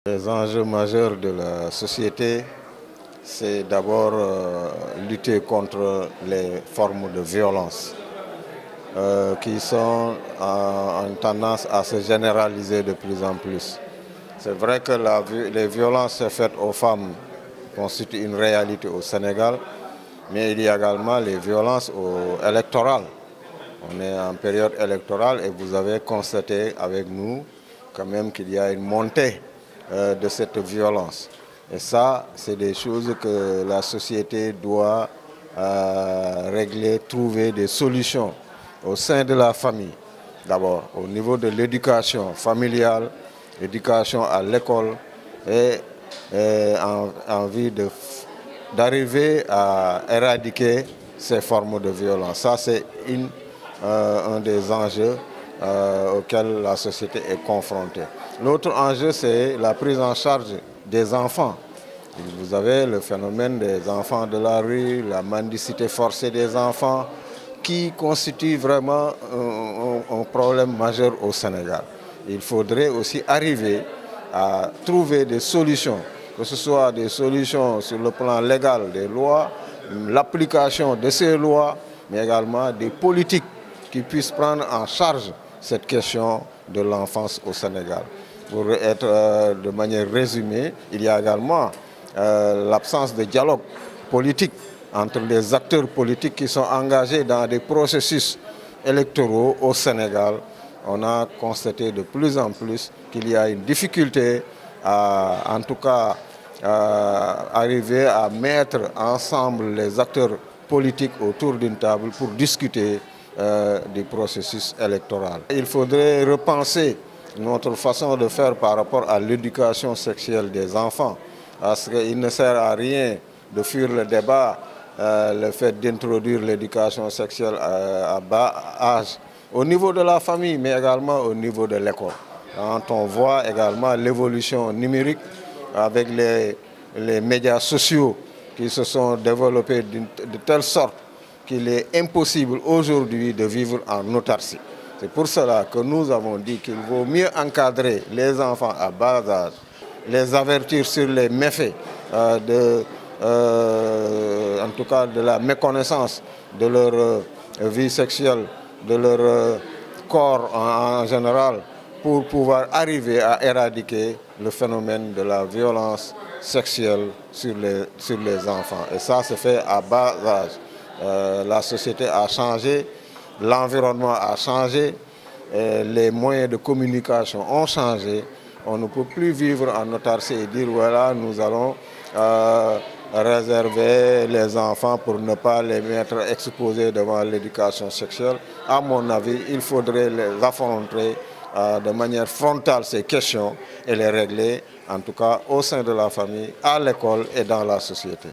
Les enjeux majeurs de la société, c'est d'abord lutter contre les formes de violence qui sont en tendance à se généraliser de plus en plus. C'est vrai que les violences faites aux femmes constituent une réalité au Sénégal, mais il y a également les violences électorales. On est en période électorale et vous avez constaté avec nous quand même qu'il y a une montée de cette violence. Et ça, c'est des choses que la société doit régler, trouver des solutions au sein de la famille. D'abord, au niveau de l'éducation familiale, l'éducation à l'école et en vue d'arriver à éradiquer ces formes de violence. Ça, c'est un des enjeux auxquels la société est confrontée. L'autre enjeu, c'est la prise en charge des enfants. Vous avez le phénomène des enfants de la rue, la mendicité forcée des enfants, qui constitue vraiment un problème majeur au Sénégal. Il faudrait aussi arriver à trouver des solutions, que ce soit des solutions sur le plan légal des lois, l'application de ces lois, mais également des politiques qui puissent prendre en charge cette question de l'enfance au Sénégal. Pour être de manière résumée, il y a également l'absence de dialogue politique entre les acteurs politiques qui sont engagés dans des processus électoraux au Sénégal. On a constaté de plus en plus qu'il y a une difficulté à, en tout cas, arriver à mettre ensemble les acteurs politiques autour d'une table pour discuter du processus électoral. Il faudrait repenser notre façon de faire par rapport à l'éducation sexuelle des enfants, parce qu'il ne sert à rien de fuir le débat, le fait d'introduire l'éducation sexuelle à bas âge, au niveau de la famille, mais également au niveau de l'école. Quand on voit également l'évolution numérique avec les médias sociaux qui se sont développés de telle sorte qu'il est impossible aujourd'hui de vivre en autarcie. C'est pour cela que nous avons dit qu'il vaut mieux encadrer les enfants à bas âge, les avertir sur les méfaits en tout cas de la méconnaissance de leur vie sexuelle, de leur corps en général, pour pouvoir arriver à éradiquer le phénomène de la violence sexuelle sur les enfants. Et ça se fait à bas âge. La société a changé, l'environnement a changé, les moyens de communication ont changé. On ne peut plus vivre en autarcie et dire voilà, nous allons réserver les enfants pour ne pas les mettre exposés devant l'éducation sexuelle. À mon avis, il faudrait les affronter de manière frontale ces questions et les régler, en tout cas au sein de la famille, à l'école et dans la société.